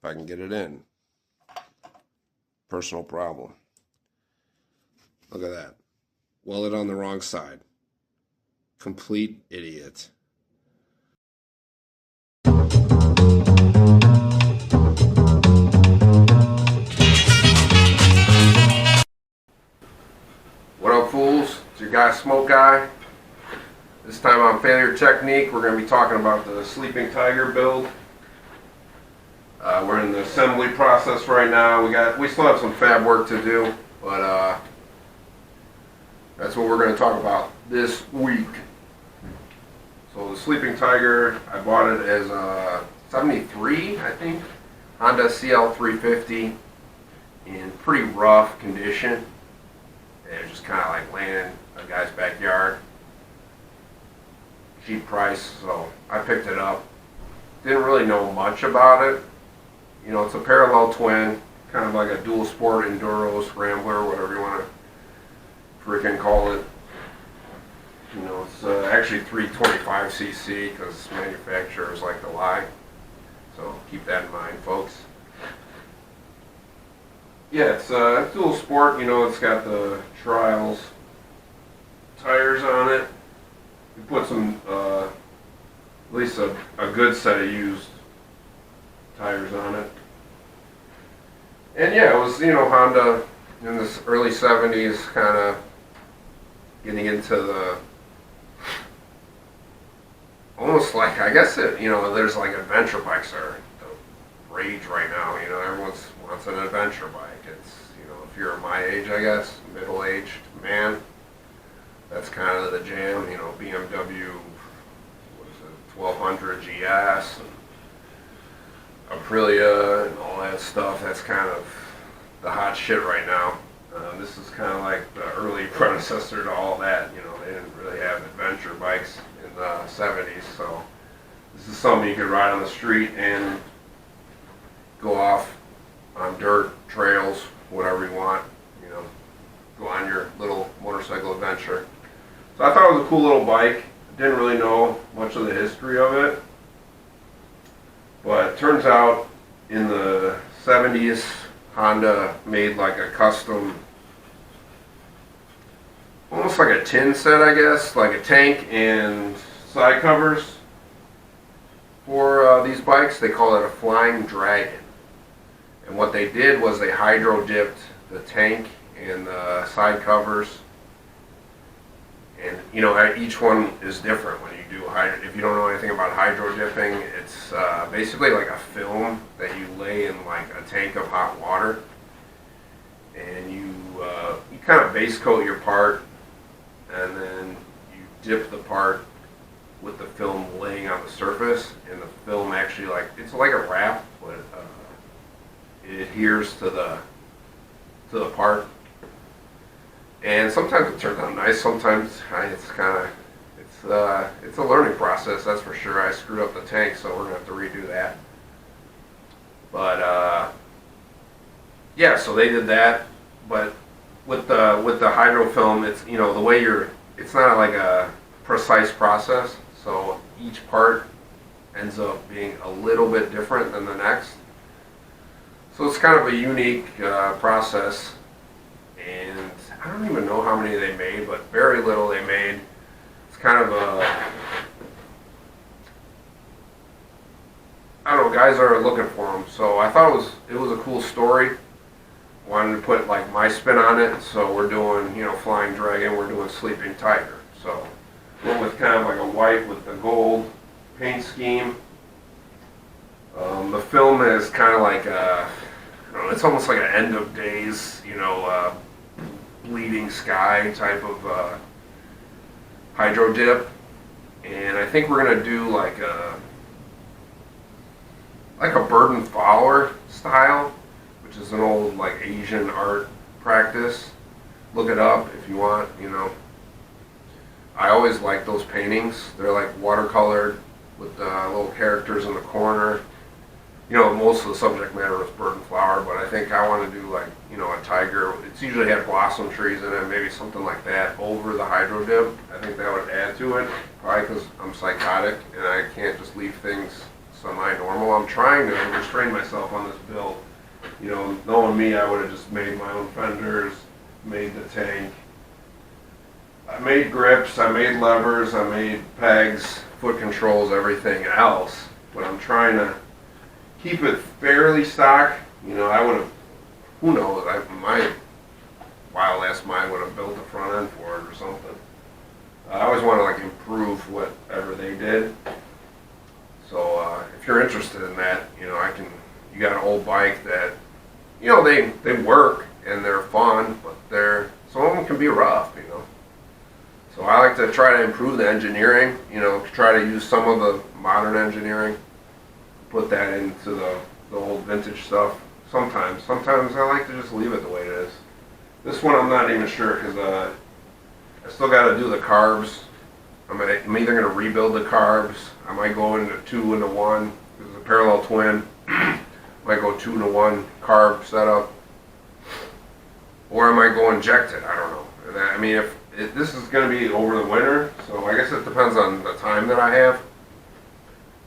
I can get it in. Personal problem. Look at that. Welded on the wrong side. Complete idiot. What up, fools? It's your guy, Smoke Guy. This time on Failure Technique, we're going to be talking about the Sleeping Tiger build. We're in the assembly process right now. We still have some fab work to do, but that's what we're going to talk about this week. So the Sleeping Tiger, I bought it as a 73, I think, Honda CL350 in pretty rough condition. It was just kind of like laying in a guy's backyard. Cheap price, so I picked it up. Didn't really know much about it. You know, it's a parallel twin, kind of like a dual sport enduro scrambler, whatever you want to freaking call it. You know, it's actually 325cc because manufacturers like to lie. So keep that in mind, folks. Yeah, it's dual sport. You know, it's got the Trials tires on it. We put some, at least a good set of used tires on it. And yeah, it was, you know, Honda in the early 70s, kind of getting into the, almost like, I guess it, you know, there's like adventure bikes are the rage right now. You know, everyone wants an adventure bike. It's, you know, if you're my age, I guess, middle-aged man, that's kind of the jam. You know, BMW, what is it, 1200 GS, and Aprilia, and all that stuff. That's kind of the hot shit right now. This is kind of like the early predecessor to all that. You know, they didn't really have adventure bikes in the 70s, so this is something you could ride on the street and go off on dirt, trails, whatever you want, you know, go on your little motorcycle adventure. So I thought it was a cool little bike. Didn't really know much of the history of it, but it turns out in the 70s, Honda made like a custom, almost like a tin set, I guess, like a tank and side covers for these bikes. They call it a Flying Dragon. And what they did was they hydro dipped the tank and the side covers. And you know, each one is different when you do hydro. If you don't know anything about hydro dipping, it's basically like a film that you lay in like a tank of hot water, and you kind of base coat your part, and then you dip the part with the film laying on the surface, and the film actually, like, it's like a wrap, but it adheres to the part. And sometimes it turns out nice. Sometimes it's kind of it's a learning process, that's for sure. I screwed up the tank, so we're gonna have to redo that. But yeah, so they did that. But with the hydro film, it's, you know, the way it's not like a precise process. So each part ends up being a little bit different than the next. So it's kind of a unique process. And I don't even know how many they made, but very little they made. It's kind of I don't know, guys are looking for them. So I thought it was a cool story. Wanted to put like my spin on it. So we're doing, you know, Flying Dragon, we're doing Sleeping Tiger. So went with kind of like a white with the gold paint scheme. The film is kind of like I don't know, it's almost like an end of days, you know, bleeding sky type of hydro dip. And I think we're gonna do like a bird and flower style, which is an old like Asian art practice. Look it up if you want. You know, I always like those paintings. They're like watercolored with little characters in the corner. You know, most of the subject matter is bird and flower, but I think I want to do like, you know, a tiger. It's usually had blossom trees in it, maybe something like that over the hydro dip. I think that would add to it, probably because I'm psychotic and I can't just leave things semi-normal. I'm trying to restrain myself on this build. You know, knowing me, I would have just made my own fenders, made the tank. I made grips, I made levers, I made pegs, foot controls, everything else. But I'm trying to keep it fairly stock. You know, I would have, who knows, my wild ass mind would have built the front end for it or something. I always want to like improve whatever they did. So if you're interested in that, you know, you got an old bike that, you know, they work and they're fun, but some of them can be rough, you know. So I like to try to improve the engineering, you know, try to use some of the modern engineering, put that into the old vintage stuff. Sometimes I like to just leave it the way it is. This one I'm not even sure because I still got to do the carbs. I'm either going to rebuild the carbs. I might go into 2 into 1. This is a parallel twin. Might go 2 into 1 carb setup. Or I might go inject it. I don't know. I mean, if this is going to be over the winter, so I guess it depends on the time that I have,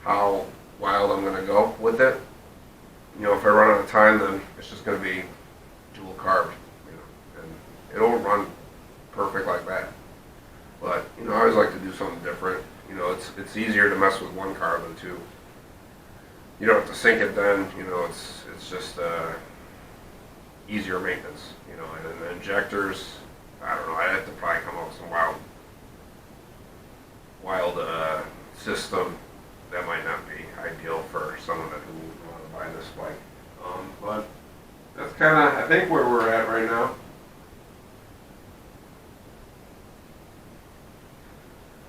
how wild I'm going to go with it. You know, if I run out of time, then it's just going to be dual carb, you know, and it'll run perfect like that. But, you know, I always like to do something different. You know, it's easier to mess with 1 carb than 2. You don't have to sink it then, you know, it's just easier maintenance, you know, and then the injectors, I don't know, I'd have to probably come up with some wild system that might not be ideal for someone who would want to buy this bike. But that's kind of, I think, where we're at right now.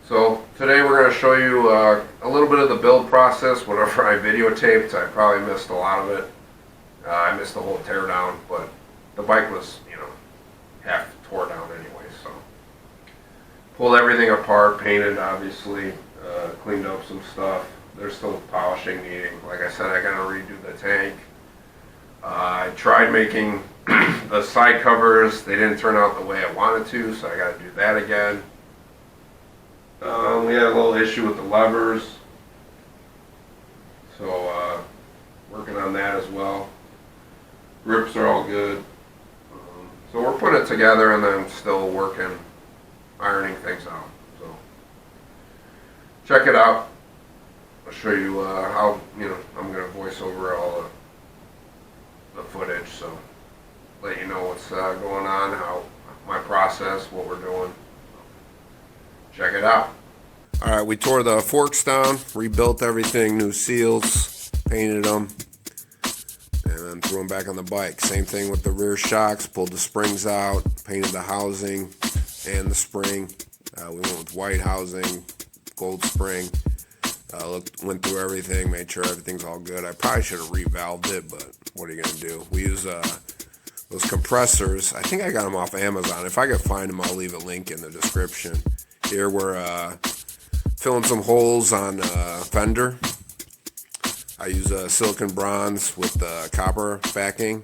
So today we're going to show you a little bit of the build process. Whenever I videotaped, I probably missed a lot of it. I missed the whole teardown, but the bike was, you know, half tore down anyway. So pulled everything apart, painted obviously, cleaned up some stuff. There's still polishing needing. Like I said, I got to redo the tank. I tried making the side covers. They didn't turn out the way I wanted to, so I got to do that again. We had a little issue with the levers, so working on that as well. Grips are all good. So we're putting it together and then still working, ironing things out. So check it out. I'll show you how, you know, I'm going to voice over all the footage, so let you know what's going on, how my process, what we're doing. Check it out. Alright, we tore the forks down, rebuilt everything, new seals, painted them, and then threw them back on the bike. Same thing with the rear shocks, pulled the springs out, painted the housing and the spring. We went with white housing, gold spring. Went through everything, made sure everything's all good. I probably should have revalved it, but what are you going to do? We use those compressors. I think I got them off Amazon. If I can find them, I'll leave a link in the description. Here we're filling some holes on fender. I use silicon bronze with copper backing.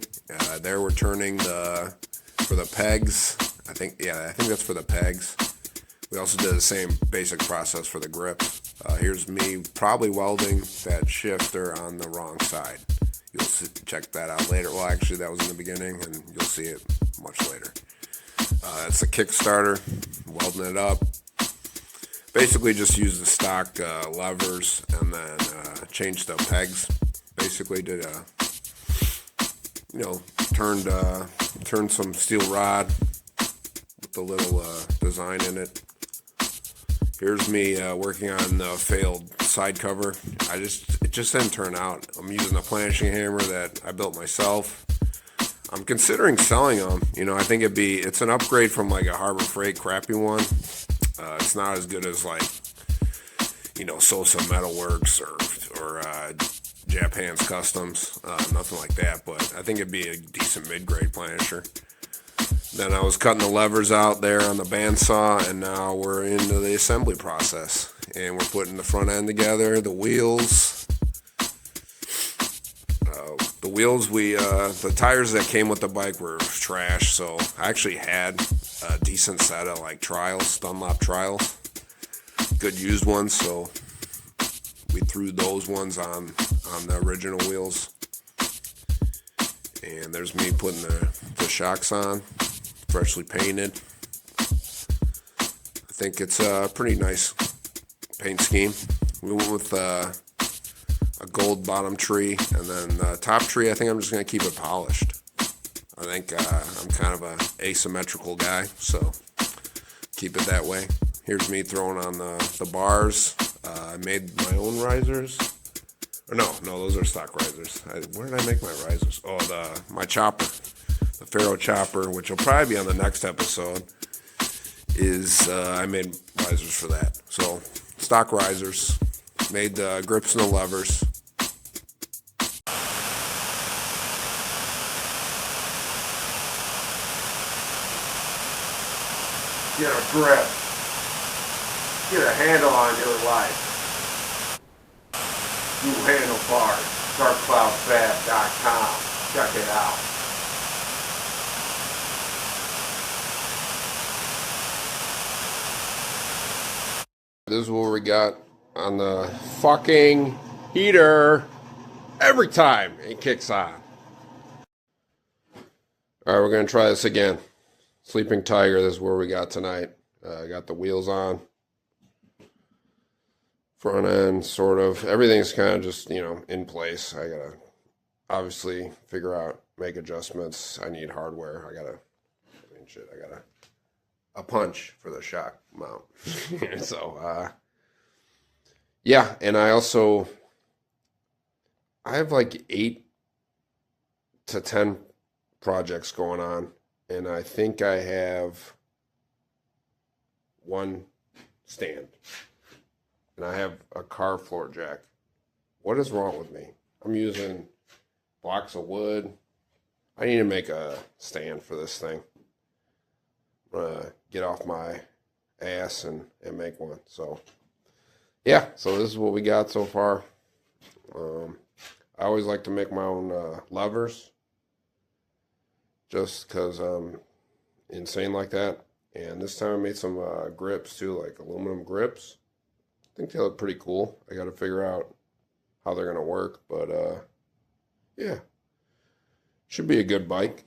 There we're turning for the pegs. I think that's for the pegs. We also did the same basic process for the grips. Here's me probably welding that shifter on the wrong side. You'll check that out later. Well, actually, that was in the beginning, and you'll see it much later. That's the Kickstarter, welding it up. Basically, just use the stock levers and then change the pegs. Basically, did turned some steel rod with the little design in it. Here's me working on the failed side cover. It just didn't turn out. I'm using a planishing hammer that I built myself. I'm considering selling them. You know, I think it's an upgrade from like a Harbor Freight crappy one. It's not as good as like, you know, Sosa Metalworks or Japan's Customs, nothing like that. But I think it'd be a decent mid-grade planisher. Then I was cutting the levers out there on the bandsaw, and now we're into the assembly process. And we're putting the front end together, the wheels. The tires that came with the bike were trash, so I actually had a decent set of like trials, Dunlop trials, good used ones, so we threw those ones on the original wheels. And there's me putting the shocks on, freshly painted. I think it's a pretty nice paint scheme. We went with a gold bottom tree, and then the top tree, I think I'm just going to keep it polished. I think I'm kind of a asymmetrical guy, so keep it that way. Here's me throwing on the bars. I made my own risers. Or no, those are stock risers. Where did I make my risers? Oh, my chopper, the Faro chopper, which will probably be on the next episode, is I made risers for that. So stock risers, made the grips and the levers. Get a grip. Get a handle on your life. New Handlebar, darkcloudfab.com. Check it out. This is what we got on the fucking heater every time it kicks on. All right, we're going to try this again. Sleeping Tiger, this is where we got tonight. I got the wheels on. Front end, sort of. Everything's kind of just, in place. I got to obviously figure out, make adjustments. I need hardware. I got a punch for the shock mount. So, yeah, and I have like 8 to 10 projects going on, and I think I have one stand, and I have a car floor jack. What is wrong with me? I'm using blocks of wood. I need to make a stand for this thing. I'm gonna get off my ass and make one. So yeah, so this is what we got so far. I always like to make my own levers, just because I'm insane like that. And this time I made some grips too, like aluminum grips. I think they look pretty cool. I got to figure out how they're gonna work, but yeah, should be a good bike.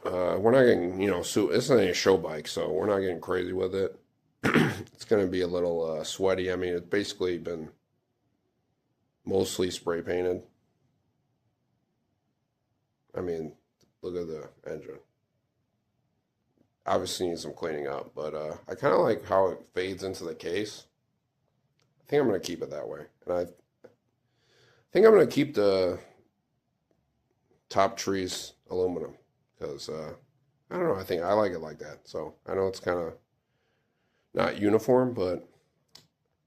We're not getting, this isn't a show bike, so we're not getting crazy with it. It's going to be a little sweaty. I mean, it's basically been mostly spray painted. I mean, look at the engine. Obviously needs some cleaning up, but I kind of like how it fades into the case. I think I'm going to keep it that way. And I think I'm going to keep the top trees aluminum. Because, I don't know, I think I like it like that. So, I know it's kind of not uniform, but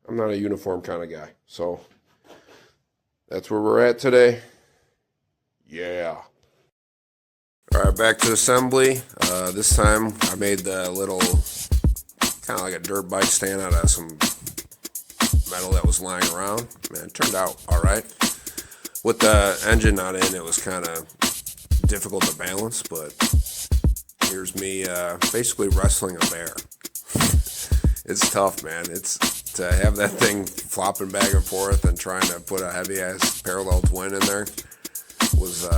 I'm not a uniform kind of guy. So, that's where we're at today. Yeah. All right, back to assembly. This time, I made the little, kind of like a dirt bike stand out of some metal that was lying around. Man, it turned out all right. With the engine not in, it was kind of difficult to balance, but here's me basically wrestling a bear. It's tough, man. It's to have that thing flopping back and forth and trying to put a heavy ass parallel twin in there was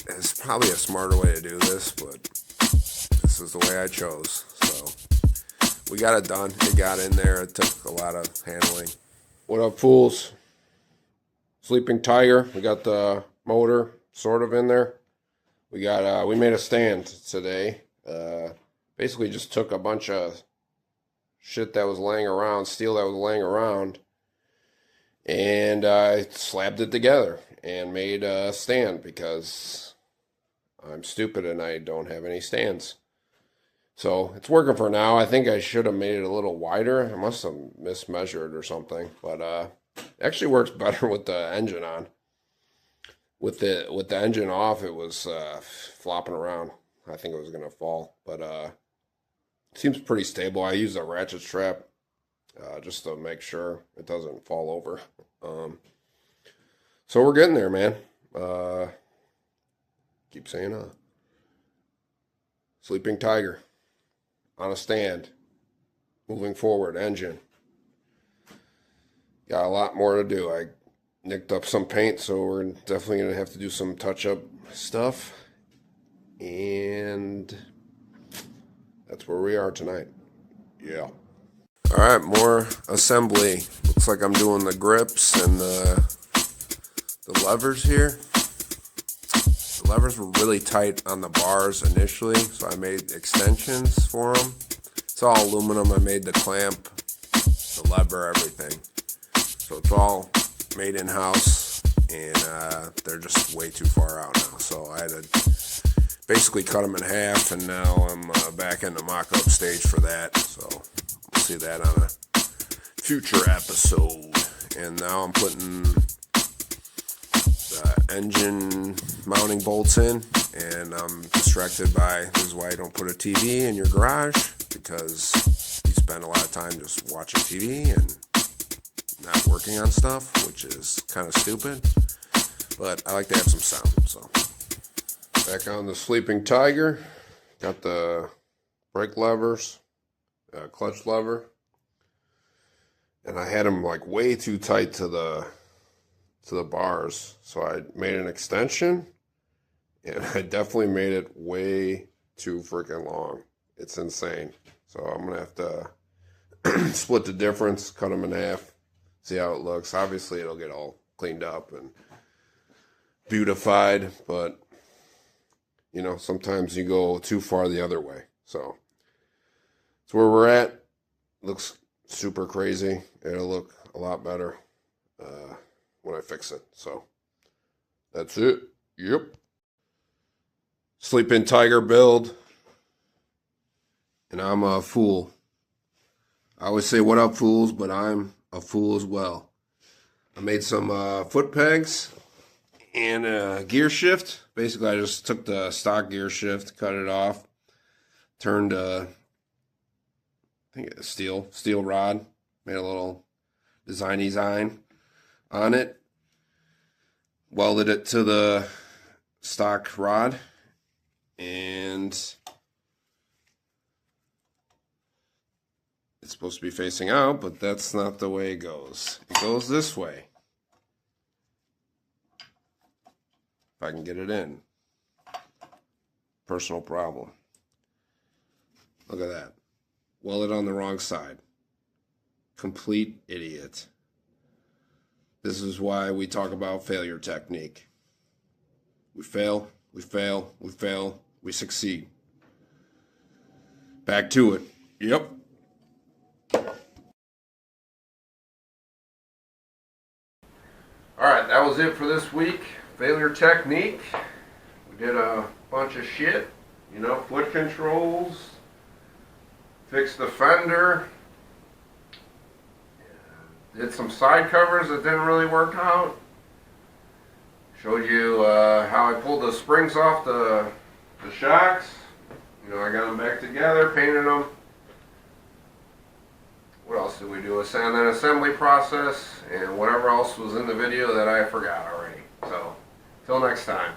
it's probably a smarter way to do this, but this is the way I chose. So we got it done. It got in there. It took a lot of handling. What up, fools? Sleeping Tiger. We got the motor sort of in there. We made a stand today. Basically just took a bunch of shit that was laying around, steel that was laying around, and I slabbed it together and made a stand because I'm stupid and I don't have any stands. So it's working for now. I think I should have made it a little wider. I must have mismeasured or something, but it actually works better with the engine on. With the engine off, it was flopping around. I think it was gonna fall, but it seems pretty stable. I used a ratchet strap just to make sure it doesn't fall over. So we're getting there, man. Keep saying Sleeping Tiger on a stand, moving forward, engine. got a lot more to do. I nicked up some paint, so we're definitely going to have to do some touch-up stuff. And that's where we are tonight. Yeah. All right, more assembly. Looks like I'm doing the grips and the levers here. The levers were really tight on the bars initially, so I made extensions for them. It's all aluminum. I made the clamp, the lever, everything. So it's all made in-house, and they're just way too far out now. So I had to basically cut them in half, and now I'm back in the mock-up stage for that. So we'll see that on a future episode. And now I'm putting the engine mounting bolts in, and I'm distracted by, this is why you don't put a TV in your garage, because you spend a lot of time just watching TV and not working on stuff, which is kind of stupid, but I like to have some sound. So back on the Sleeping Tiger, got the brake levers, clutch lever, and I had them like way too tight to the bars, so I made an extension, and I definitely made it way too freaking long. It's insane. So I'm gonna have to split the difference, cut them in half, see how it looks. Obviously it'll get all cleaned up and beautified, but you know, sometimes you go too far the other way. So that's where we're at. Looks super crazy. It'll look a lot better when I fix it. So that's it. Yep. Sleeping Tiger build. And I'm a fool. I always say, what up, fools? But I'm a fool as well. I made some foot pegs and a gear shift. Basically, I just took the stock gear shift, cut it off, turned I think a steel rod, made a little design on it, welded it to the stock rod, and it's supposed to be facing out, but that's not the way it goes. It goes this way. If I can get it in. Personal problem. Look at that. Welded on the wrong side. Complete idiot. This is why we talk about failure technique. We fail, we fail, we fail, we succeed. Back to it. Yep. Alright, that was it for this week. Failure technique. We did a bunch of shit. You know, foot controls. Fixed the fender. Did some side covers that didn't really work out. Showed you how I pulled the springs off the shocks. You know, I got them back together, painted them. What else did we do? And then assembly process and whatever else was in the video that I forgot already. So, till next time.